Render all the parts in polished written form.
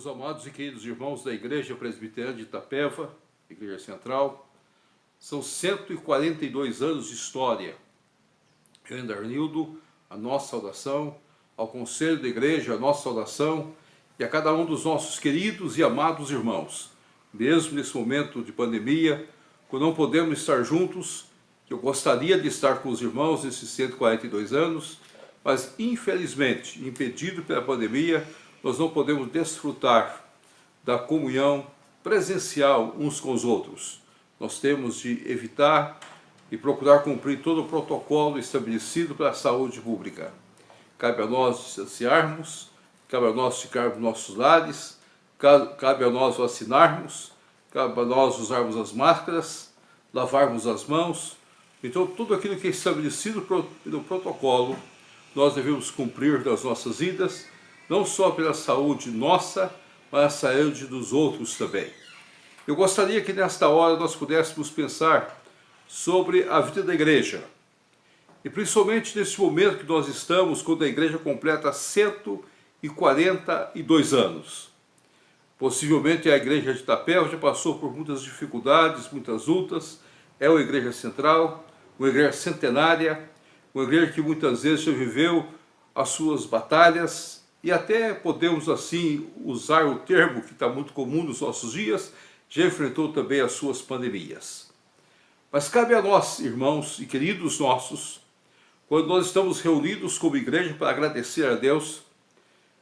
Meus amados e queridos irmãos da Igreja Presbiteriana de Itapeva, Igreja Central, são 142 anos de história. Eu, Arnildo, a nossa saudação, ao Conselho da Igreja, a nossa saudação, e a cada um dos nossos queridos e amados irmãos, mesmo nesse momento de pandemia, quando não podemos estar juntos, que eu gostaria de estar com os irmãos nesses 142 anos, mas infelizmente, impedido pela pandemia, nós não podemos desfrutar da comunhão presencial uns com os outros. Nós temos de evitar e procurar cumprir todo o protocolo estabelecido para a saúde pública. Cabe a nós distanciarmos, cabe a nós ficarmos nos nossos lares, cabe a nós vacinarmos, cabe a nós usarmos as máscaras, lavarmos as mãos. Então, tudo aquilo que é estabelecido pelo protocolo, nós devemos cumprir nas nossas vidas, não só pela saúde nossa, mas a saúde dos outros também. Eu gostaria que nesta hora nós pudéssemos pensar sobre a vida da igreja. E principalmente nesse momento que nós estamos, quando a igreja completa 142 anos. Possivelmente a igreja de Itapeva já passou por muitas dificuldades, muitas lutas. É uma igreja central, uma igreja centenária, uma igreja que muitas vezes já viveu as suas batalhas, e até podemos assim usar o termo que está muito comum nos nossos dias, já enfrentou também as suas pandemias. Mas cabe a nós, irmãos e queridos nossos, quando nós estamos reunidos como igreja para agradecer a Deus,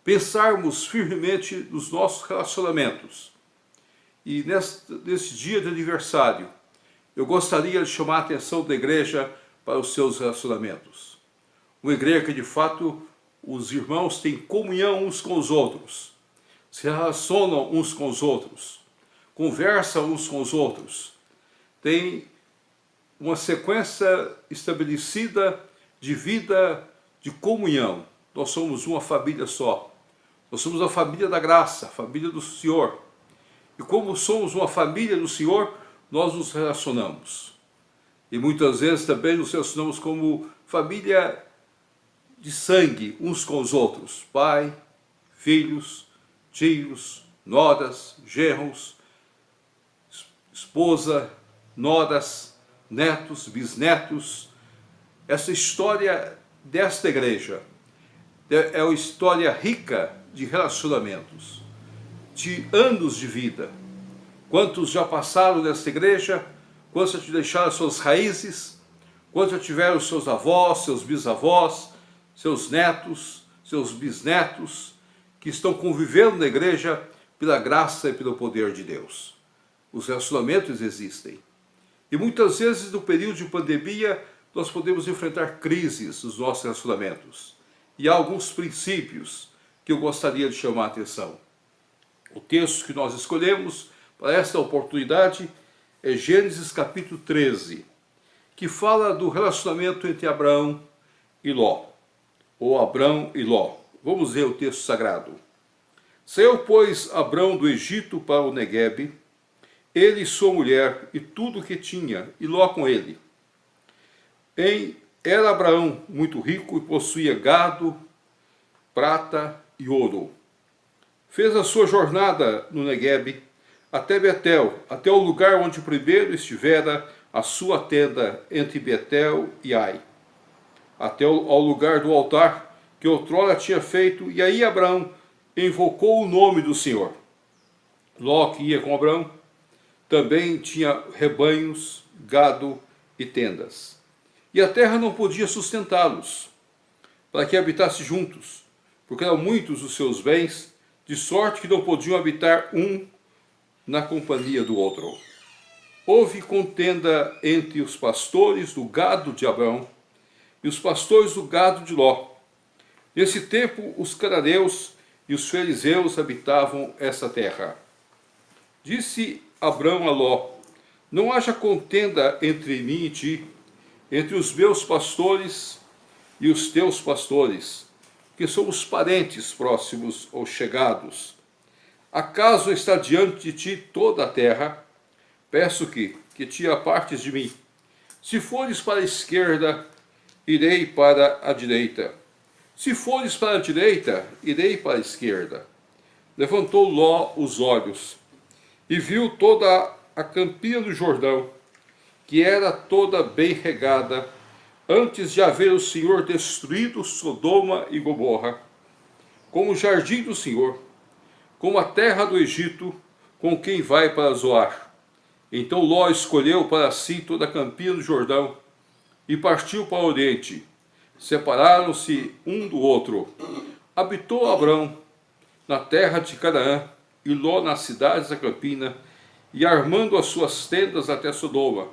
pensarmos firmemente nos nossos relacionamentos. E nesse dia de aniversário, eu gostaria de chamar a atenção da igreja para os seus relacionamentos. Uma igreja que de fato os irmãos têm comunhão uns com os outros, se relacionam uns com os outros, conversam uns com os outros, tem uma sequência estabelecida de vida, de comunhão. Nós somos uma família só. Nós somos a família da graça, a família do Senhor. E como somos uma família do Senhor, nós nos relacionamos. E muitas vezes também nos relacionamos como família de sangue uns com os outros. Pai, filhos, tios, noras, genros, esposa, noras, netos, bisnetos. Essa história desta igreja é uma história rica de relacionamentos, de anos de vida. Quantos já passaram nessa igreja, quantos já deixaram suas raízes, quantos já tiveram seus avós, seus bisavós, seus netos, seus bisnetos, que estão convivendo na igreja pela graça e pelo poder de Deus. Os relacionamentos existem. E muitas vezes no período de pandemia nós podemos enfrentar crises nos nossos relacionamentos. E há alguns princípios que eu gostaria de chamar a atenção. O texto que nós escolhemos para esta oportunidade é Gênesis capítulo 13, que fala do relacionamento entre Abraão e Ló, ou Abrão e Ló. Vamos ver o texto sagrado. Saiu, pois, Abrão do Egito para o Neguebe, ele e sua mulher, e tudo o que tinha, e Ló com ele. Era Abraão muito rico e possuía gado, prata e ouro. Fez a sua jornada no Neguebe, até Betel, até o lugar onde primeiro estivera a sua tenda entre Betel e Ai, até ao lugar do altar que outrora tinha feito, e aí Abraão invocou o nome do Senhor. Ló, que ia com Abraão, também tinha rebanhos, gado e tendas. E a terra não podia sustentá-los, para que habitasse juntos, porque eram muitos os seus bens, de sorte que não podiam habitar um na companhia do outro. Houve contenda entre os pastores do gado de Abraão e os pastores do gado de Ló. Nesse tempo, os cananeus e os fariseus habitavam essa terra. Disse Abraão a Ló: não haja contenda entre mim e ti, entre os meus pastores e os teus pastores, que somos parentes próximos ou chegados. Acaso está diante de ti toda a terra? Peço que te apartes de mim. Se fores para a esquerda, irei para a direita. Se fores para a direita, irei para a esquerda. levantou Ló os olhos e viu toda a campina do Jordão, que era toda bem regada, antes de haver o Senhor destruído Sodoma e Gomorra, como o jardim do Senhor, como a terra do Egito, com quem vai para Zoar. Então Ló escolheu para si toda a campina do Jordão e partiu para o oriente. Separaram-se um do outro. Habitou Abrão na terra de Canaã, e Ló nas cidades da campina, e armando as suas tendas até Sodoma.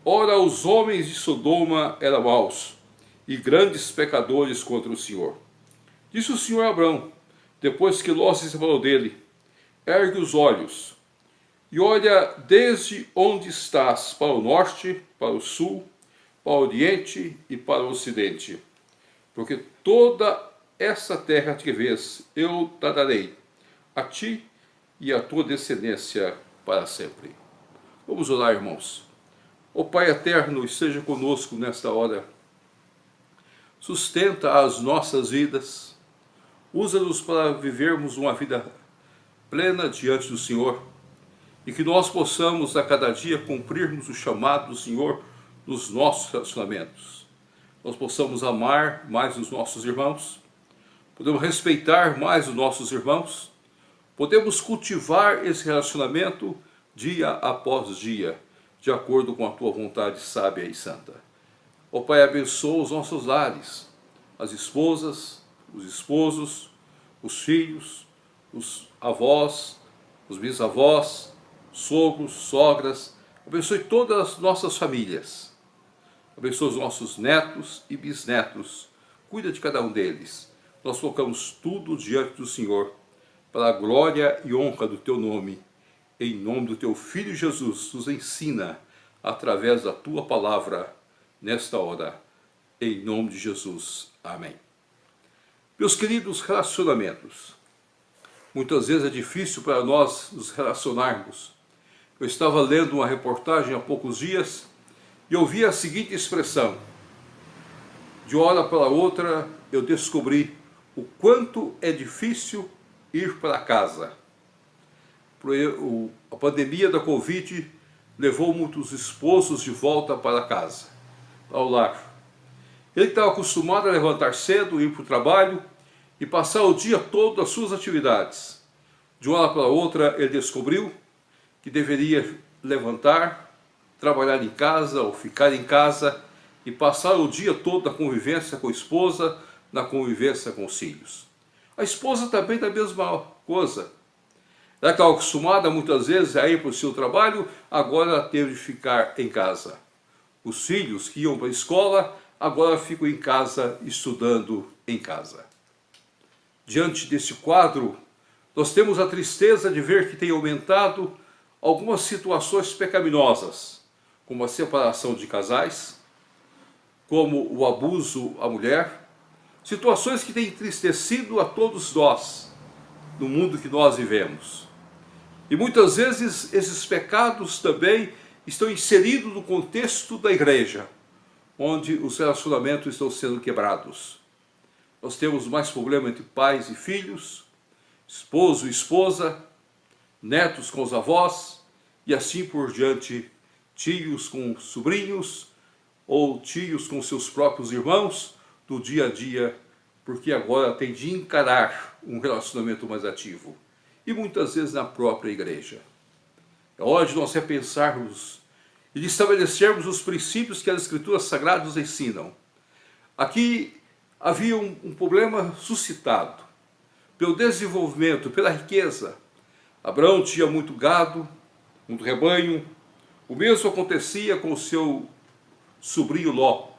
Ora, os homens de Sodoma eram maus, e grandes pecadores contra o Senhor. Disse o Senhor a Abrão, depois que Ló se separou dele: ergue os olhos, e olha desde onde estás, para o norte, para o sul, para o oriente e para o ocidente. Porque toda essa terra que vês, eu te darei, a ti e à tua descendência para sempre. Vamos orar, irmãos. Ó Pai eterno, esteja conosco nesta hora. Sustenta as nossas vidas. Usa-nos para vivermos uma vida plena diante do Senhor. E que nós possamos a cada dia cumprirmos o chamado do Senhor nos nossos relacionamentos. Nós possamos amar mais os nossos irmãos. Podemos respeitar mais os nossos irmãos. Podemos cultivar esse relacionamento dia após dia, de acordo com a tua vontade sábia e santa. Ó Pai, abençoa os nossos lares, as esposas, os esposos, os filhos, os avós, os bisavós, sogros, sogras. Abençoe todas as nossas famílias. Abençoa os nossos netos e bisnetos. Cuida de cada um deles. Nós colocamos tudo diante do Senhor, para a glória e honra do teu nome. Em nome do teu Filho Jesus, nos ensina através da tua palavra nesta hora. Em nome de Jesus. Amém. Meus queridos, relacionamentos. Muitas vezes é difícil para nós nos relacionarmos. Eu estava lendo uma reportagem há poucos dias e ouvi a seguinte expressão: de uma hora para outra eu descobri o quanto é difícil ir para casa. A pandemia da Covid levou muitos esposos de volta para casa, ao lar. Ele estava acostumado a levantar cedo, ir para o trabalho e passar o dia todo nas suas atividades. De uma hora para outra ele descobriu que deveria levantar, trabalhar em casa ou ficar em casa e passar o dia todo na convivência com a esposa, na convivência com os filhos. A esposa também da mesma coisa. Ela estava acostumada muitas vezes a ir para o seu trabalho, agora ela teve de ficar em casa. Os filhos que iam para a escola, agora ficam em casa, estudando em casa. Diante desse quadro, nós temos a tristeza de ver que tem aumentado algumas situações pecaminosas, como a separação de casais, como o abuso à mulher, situações que têm entristecido a todos nós, no mundo que nós vivemos. E muitas vezes esses pecados também estão inseridos no contexto da igreja, onde os relacionamentos estão sendo quebrados. Nós temos mais problema entre pais e filhos, esposo e esposa, netos com os avós, e assim por diante, tios com sobrinhos, ou tios com seus próprios irmãos, do dia a dia, porque agora tem de encarar um relacionamento mais ativo. E muitas vezes na própria igreja. É hora de nós repensarmos e de estabelecermos os princípios que as Escrituras Sagradas nos ensinam. Aqui havia um problema suscitado pelo desenvolvimento, pela riqueza. Abraão tinha muito gado, muito rebanho. O mesmo acontecia com o seu sobrinho Ló,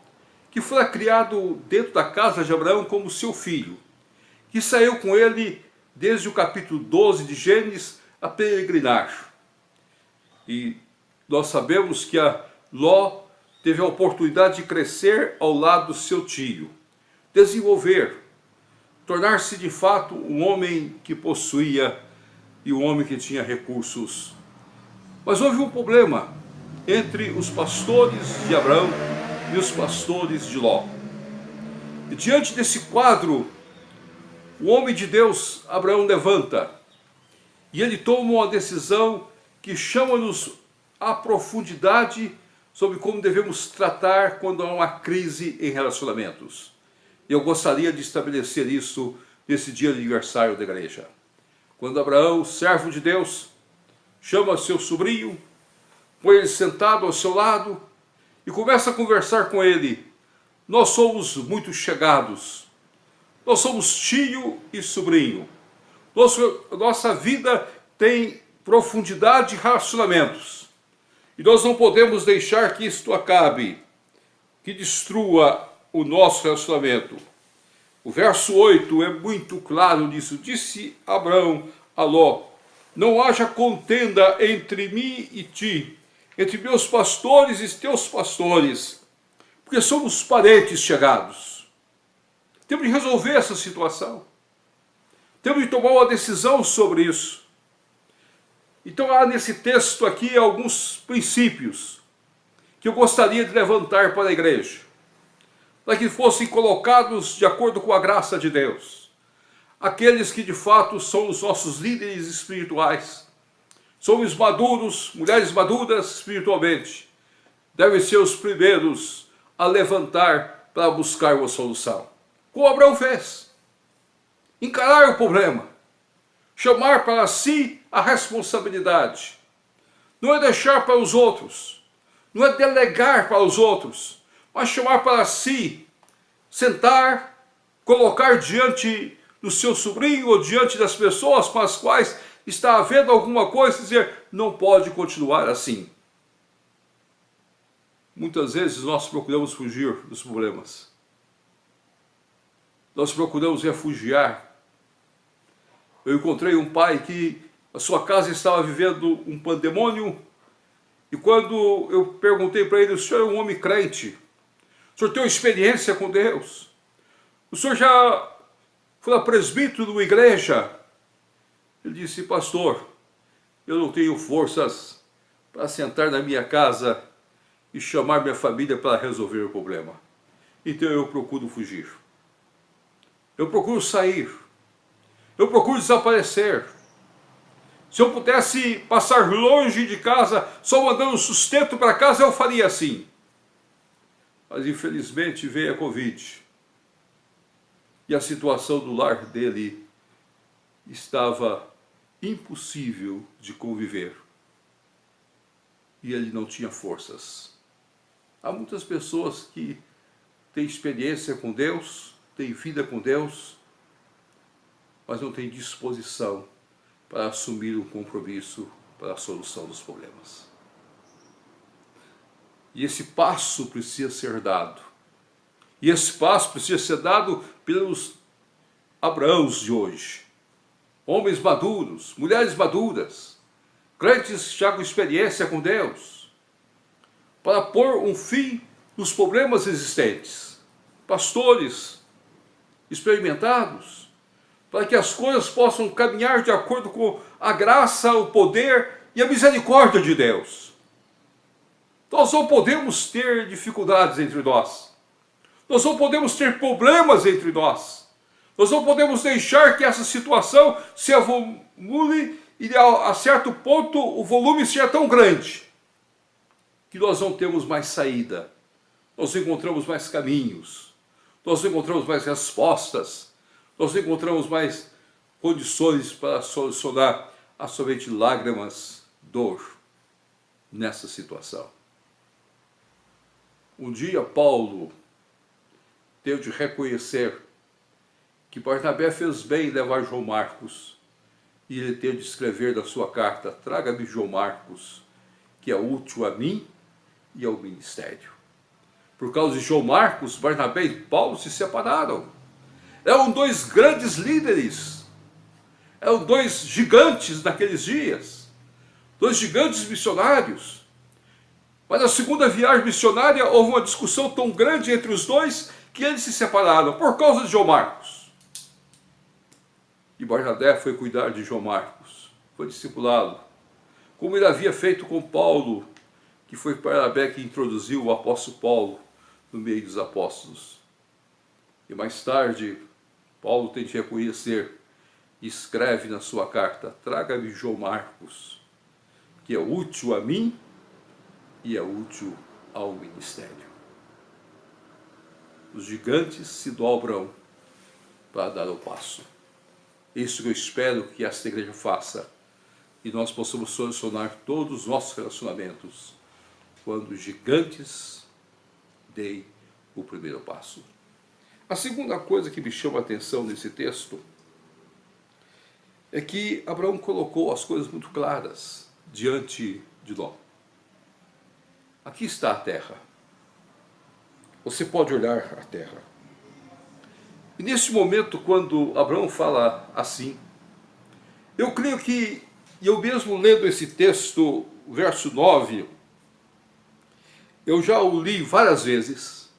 que foi criado dentro da casa de Abraão como seu filho, que saiu com ele desde o capítulo 12 de Gênesis a peregrinar. E nós sabemos que Ló teve a oportunidade de crescer ao lado do seu tio, desenvolver, tornar-se de fato um homem que possuía e um homem que tinha recursos. Mas houve um problema entre os pastores de Abraão e os pastores de Ló. E diante desse quadro, o homem de Deus, Abraão, levanta E ele toma uma decisão que chama-nos à profundidade sobre como devemos tratar quando há uma crise em relacionamentos. E eu gostaria de estabelecer isso nesse dia de aniversário da igreja. Quando Abraão, servo de Deus, chama seu sobrinho, põe ele sentado ao seu lado e começa a conversar com ele. Nós somos muito chegados. Nós somos tio e sobrinho. Nossa vida tem profundidade de relacionamentos. E nós não podemos deixar que isto acabe, que destrua o nosso relacionamento. O verso 8 é muito claro nisso. Disse Abraão a Ló: não haja contenda entre mim e ti, entre meus pastores e teus pastores, porque somos parentes chegados. Temos de resolver essa situação. Temos de tomar uma decisão sobre isso. Então há nesse texto aqui alguns princípios que eu gostaria de levantar para a igreja, para que fossem colocados de acordo com a graça de Deus. Aqueles que de fato são os nossos líderes espirituais, somos maduros, mulheres maduras espiritualmente, devem ser os primeiros a levantar para buscar uma solução. Como Abraão fez. Encarar o problema. Chamar para si a responsabilidade. Não é deixar para os outros. Não é delegar para os outros. Mas chamar para si. Sentar, colocar diante do seu sobrinho ou diante das pessoas com as quais está havendo alguma coisa e dizer: não pode continuar assim. Muitas vezes nós procuramos fugir dos problemas. Nós procuramos refugiar. Eu encontrei um pai que a sua casa estava vivendo um pandemônio, e quando eu perguntei para ele: o senhor é um homem crente? O senhor tem uma experiência com Deus? O senhor já foi a presbítero de uma igreja? Ele disse: pastor, eu não tenho forças para sentar na minha casa e chamar minha família para resolver o problema. Então eu procuro fugir. Eu procuro sair. Eu procuro desaparecer. Se eu pudesse passar longe de casa, só mandando sustento para casa, eu faria assim. Mas infelizmente veio a Covid. E a situação do lar dele estava impossível de conviver. E ele não tinha forças. Há muitas pessoas que têm experiência com Deus, têm vida com Deus, mas não têm disposição para assumir um compromisso para a solução dos problemas. E esse passo precisa ser dado. E esse passo precisa ser dado pelos Abraãos de hoje. Homens maduros, mulheres maduras, crentes já com experiência com Deus, para pôr um fim nos problemas existentes. Pastores experimentados, para que as coisas possam caminhar de acordo com a graça, o poder e a misericórdia de Deus. Nós não podemos ter dificuldades entre nós. Nós não podemos ter problemas entre nós. Nós não podemos deixar que essa situação se avolumule e a certo ponto o volume seja tão grande que nós não temos mais saída. Nós não encontramos mais caminhos. Nós não encontramos mais respostas. Nós não encontramos mais condições para solucionar a somente lágrimas, dor nessa situação. Um dia Paulo teve de reconhecer que Barnabé fez bem em levar João Marcos, e ele teve de escrever na sua carta: traga-me João Marcos, que é útil a mim e ao ministério. Por causa de João Marcos, Barnabé e Paulo se separaram. Eram dois grandes líderes, eram dois gigantes naqueles dias, dois gigantes missionários. Mas na segunda viagem missionária houve uma discussão tão grande entre os dois que eles se separaram por causa de João Marcos. E Barnabé foi cuidar de João Marcos, foi discipulá-lo, como ele havia feito com Paulo, que foi Barnabé que introduziu o apóstolo Paulo no meio dos apóstolos. E mais tarde, Paulo tem de reconhecer e escreve na sua carta: traga-me João Marcos, que é útil a mim e é útil ao ministério. Os gigantes se dobram para dar o passo. Isso que eu espero que esta igreja faça, e nós possamos solucionar todos os nossos relacionamentos quando os gigantes deem o primeiro passo. A segunda coisa que me chama a atenção nesse texto é que Abraão colocou as coisas muito claras diante de Ló. Aqui está a terra. Você pode olhar a terra. E nesse momento, quando Abraão fala assim, eu creio que, e eu mesmo lendo esse texto, verso 9, eu já o li várias vezes,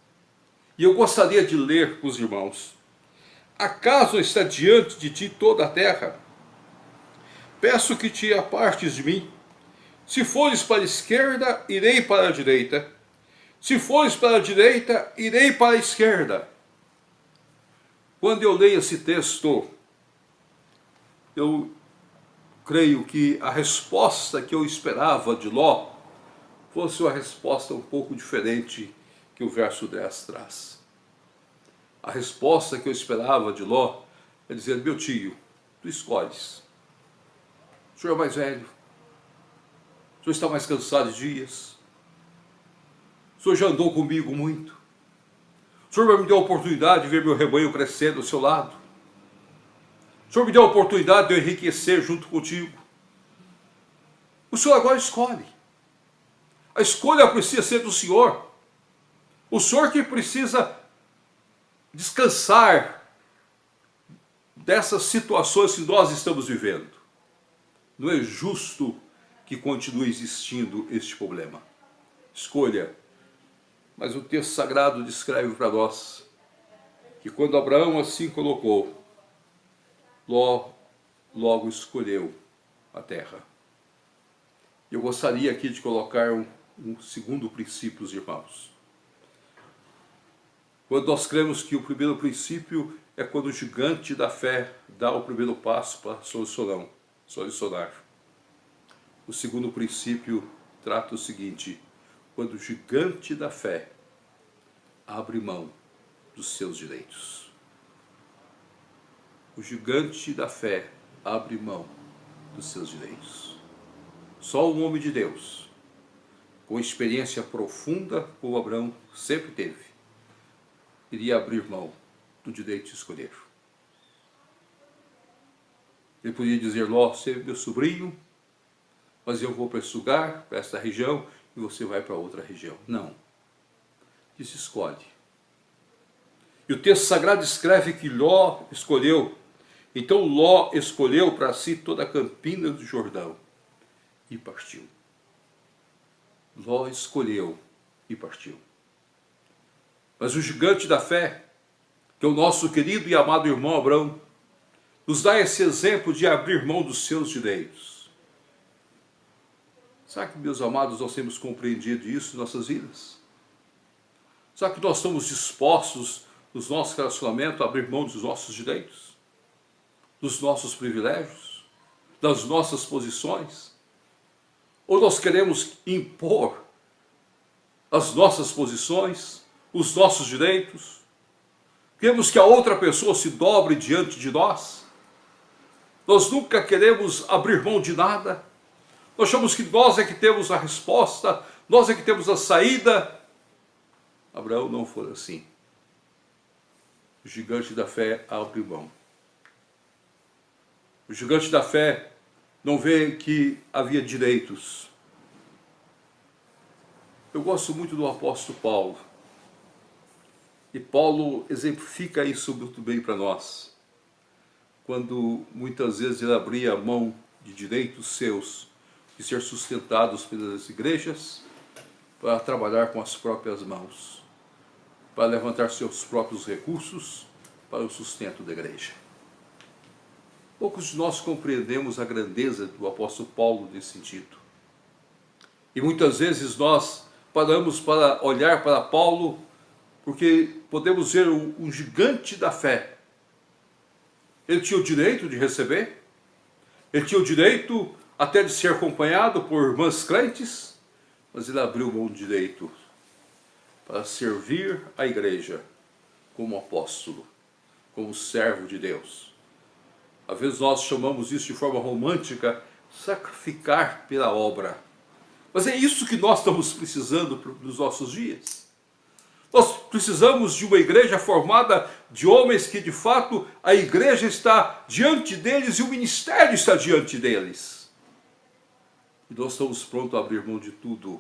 e eu gostaria de ler com os irmãos. Acaso está diante de ti toda a terra? Peço que te apartes de mim. Se fores para a esquerda, irei para a direita. Se fores para a direita, irei para a esquerda. Quando eu leio esse texto, eu creio que a resposta que eu esperava de Ló fosse uma resposta um pouco diferente que o verso 10 traz. A resposta que eu esperava de Ló é dizer: meu tio, tu escolhes. O senhor é mais velho, o senhor está mais cansado de dias, o senhor já andou comigo muito, o senhor me deu a oportunidade de ver meu rebanho crescendo ao seu lado, o senhor me deu a oportunidade de eu enriquecer junto contigo. O senhor agora escolhe. A escolha precisa ser do senhor. O senhor que precisa descansar dessas situações que nós estamos vivendo. Não é justo que continue existindo este problema. Escolha. Mas o texto sagrado descreve para nós que quando Abraão assim colocou, Ló logo escolheu a terra. Eu gostaria aqui de colocar um segundo princípio, irmãos. Quando nós cremos que o primeiro princípio é quando o gigante da fé dá o primeiro passo para solucionar. O segundo princípio trata o seguinte: quando o gigante da fé abre mão dos seus direitos. O gigante da fé abre mão dos seus direitos. Só um homem de Deus, com experiência profunda, como Abraão sempre teve, iria abrir mão do direito de escolher. Ele podia dizer: Ló, você é meu sobrinho, mas eu vou para esse lugar, para esta região, e você vai para outra região. Não. Isso escolhe. E o texto sagrado escreve que Ló escolheu. Então Ló escolheu para si toda a campina do Jordão e partiu. Ló escolheu e partiu. Mas o gigante da fé, que é o nosso querido e amado irmão Abraão, nos dá esse exemplo de abrir mão dos seus direitos. Será que, meus amados, nós temos compreendido isso em nossas vidas? Será que nós estamos dispostos, nos nossos relacionamentos, a abrir mão dos nossos direitos? Dos nossos privilégios? Das nossas posições? Ou nós queremos impor as nossas posições, os nossos direitos? Queremos que a outra pessoa se dobre diante de nós? Nós nunca queremos abrir mão de nada. Nós achamos que nós é que temos a resposta, nós é que temos a saída. Abraão não foi assim. O gigante da fé abre mão. O gigante da fé não vê que havia direitos. Eu gosto muito do apóstolo Paulo. E Paulo exemplifica isso muito bem para nós. Quando muitas vezes ele abria mão de direitos seus, de ser sustentados pelas igrejas, para trabalhar com as próprias mãos, para levantar seus próprios recursos para o sustento da igreja. Poucos de nós compreendemos a grandeza do apóstolo Paulo nesse sentido. E muitas vezes nós paramos para olhar para Paulo, porque podemos ver um gigante da fé, Ele tinha o direito de receber, ele tinha o direito até de ser acompanhado por irmãs crentes, mas ele abriu mão do direito para servir a igreja como apóstolo, como servo de Deus. Às vezes nós chamamos isso de forma romântica, sacrificar pela obra. Mas é isso que nós estamos precisando nos nossos dias. Nós precisamos de uma igreja formada de homens que de fato a igreja está diante deles e o ministério está diante deles. E nós estamos prontos a abrir mão de tudo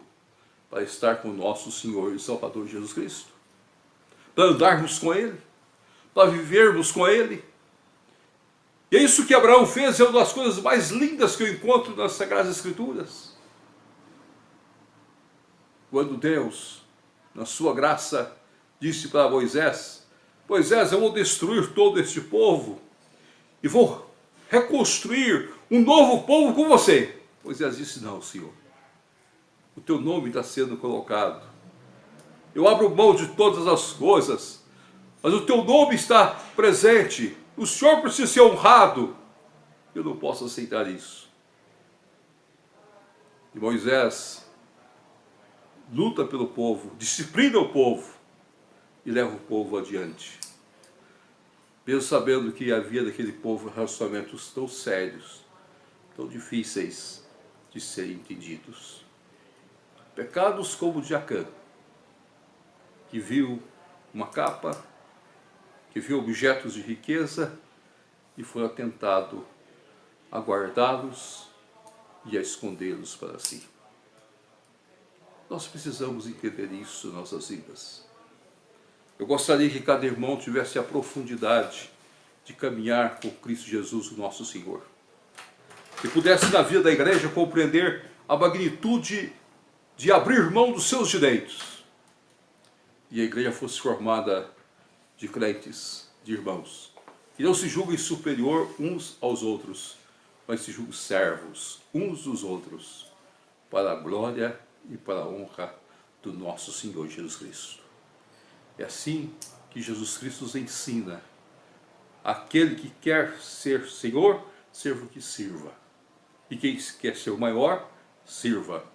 para estar com o nosso Senhor e Salvador Jesus Cristo. Para andarmos com Ele, para vivermos com Ele. E é isso que Abraão fez, é uma das coisas mais lindas que eu encontro nas Sagradas Escrituras. Quando Deus, na sua graça, disse para Moisés: Moisés, eu vou destruir todo este povo e vou reconstruir um novo povo com você. Moisés disse: não, Senhor, o teu nome está sendo colocado. Eu abro mão de todas as coisas, mas o teu nome está presente. O Senhor precisa ser honrado. Eu não posso aceitar isso. E Moisés luta pelo povo, disciplina o povo e leva o povo adiante. Mesmo sabendo que havia daquele povo relacionamentos tão sérios, tão difíceis de serem entendidos. Pecados como o de Acã, que viu uma capa, que viu objetos de riqueza e foi atentado a guardá-los e a escondê-los para si. Nós precisamos entender isso em nossas vidas. Eu gostaria que cada irmão tivesse a profundidade de caminhar com Cristo Jesus, o nosso Senhor. Que pudesse na vida da igreja compreender a magnitude de abrir mão dos seus direitos. E a igreja fosse formada de crentes, de irmãos, que não se julguem superior uns aos outros, mas se julguem servos uns dos outros, para a glória e para a honra do nosso Senhor Jesus Cristo. É assim que Jesus Cristo nos ensina: aquele que quer ser Senhor, serva o que sirva, e quem quer ser o maior, sirva.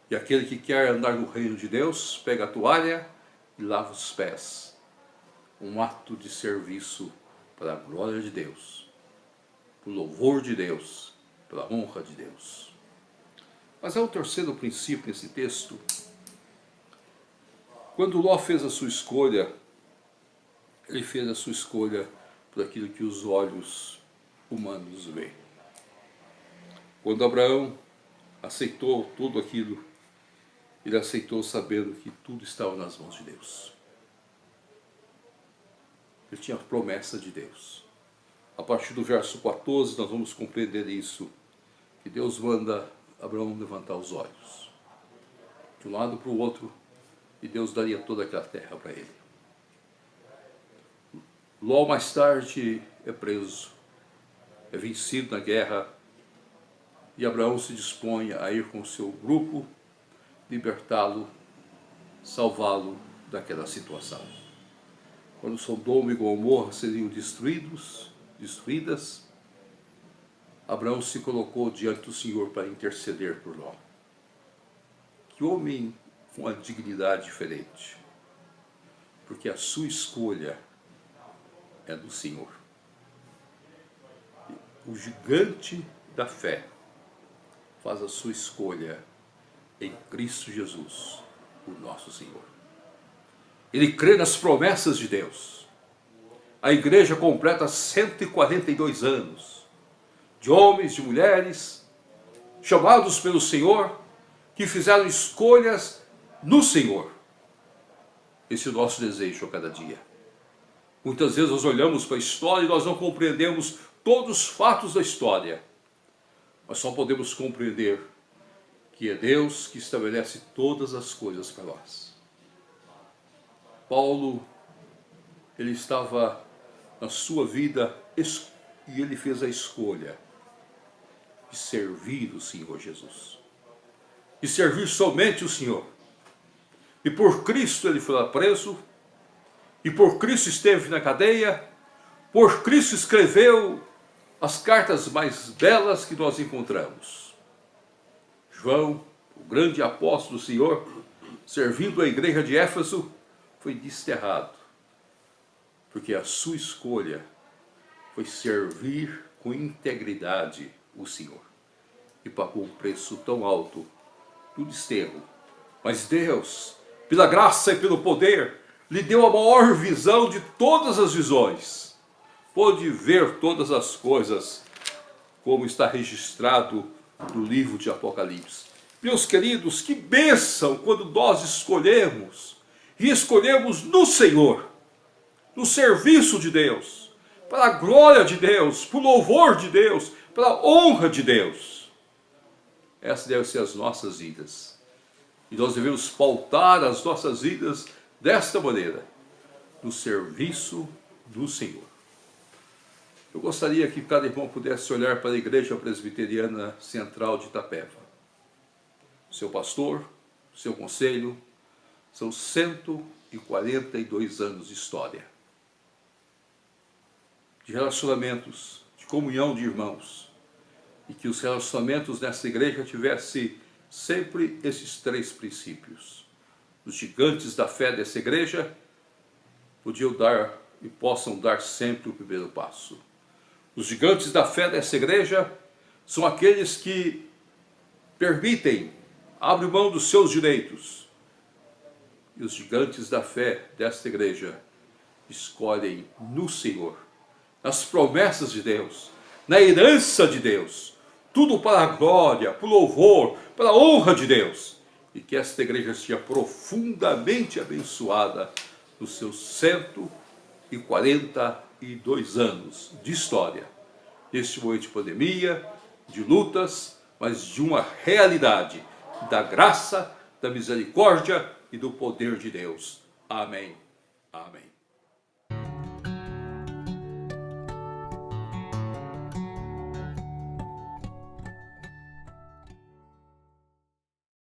E aquele que quer andar no reino de Deus, pega a toalha e lava os pés. Um ato de serviço para a glória de Deus, para o louvor de Deus, para a honra de Deus. Mas há um terceiro princípio nesse texto. Quando Ló fez a sua escolha, ele fez a sua escolha por aquilo que os olhos humanos veem. Quando Abraão aceitou tudo aquilo, ele aceitou sabendo que tudo estava nas mãos de Deus. Ele tinha a promessa de Deus. A partir do verso 14 nós vamos compreender isso, que Deus manda Abraão levantar os olhos de um lado para o outro, e Deus daria toda aquela terra para ele. Ló mais tarde é preso, é vencido na guerra, e Abraão se dispõe a ir com o seu grupo, libertá-lo, salvá-lo daquela situação. Quando Sodoma e Gomorra seriam destruídas, Abraão se colocou diante do Senhor para interceder por Ló. Que homem com uma dignidade diferente, porque a sua escolha é do Senhor. O gigante da fé faz a sua escolha em Cristo Jesus, o nosso Senhor. Ele crê nas promessas de Deus. A igreja completa 142 anos, de homens, de mulheres, chamados pelo Senhor, que fizeram escolhas no Senhor. Esse é o nosso desejo a cada dia. Muitas vezes nós olhamos para a história e nós não compreendemos todos os fatos da história, mas só podemos compreender que é Deus que estabelece todas as coisas para nós. Paulo, ele estava na sua vida e ele fez a escolha de servir o Senhor Jesus, de servir somente o Senhor. E por Cristo ele foi preso, e por Cristo esteve na cadeia, por Cristo escreveu as cartas mais belas que nós encontramos. João, o grande apóstolo do Senhor, servindo a igreja de Éfeso, foi desterrado, porque a sua escolha foi servir com integridade o Senhor, e pagou um preço tão alto do desterro. Mas Deus, pela graça e pelo poder, lhe deu a maior visão de todas as visões. Pôde ver todas as coisas, como está registrado no livro de Apocalipse. Meus queridos, que bênção quando nós escolhemos, e escolhemos no Senhor, no serviço de Deus, para a glória de Deus, para o louvor de Deus, para a honra de Deus. Essas devem ser as nossas vidas. E nós devemos pautar as nossas vidas desta maneira, no serviço do Senhor. Eu gostaria que cada irmão pudesse olhar para a Igreja Presbiteriana Central de Itapeva. Seu pastor, seu conselho, são 142 anos de história, de relacionamentos, de comunhão de irmãos, e que os relacionamentos nessa igreja tivessem sempre esses 3 princípios. Os gigantes da fé dessa igreja podiam dar e possam dar sempre o primeiro passo. Os gigantes da fé dessa igreja são aqueles que permitem, abrem mão dos seus direitos. E os gigantes da fé desta igreja escolhem no Senhor, nas promessas de Deus, na herança de Deus, tudo para a glória, para o louvor, para a honra de Deus. E que esta igreja seja profundamente abençoada nos seus 142 anos de história, neste momento de pandemia, de lutas, mas de uma realidade da graça, da misericórdia e do poder de Deus. Amém. Amém.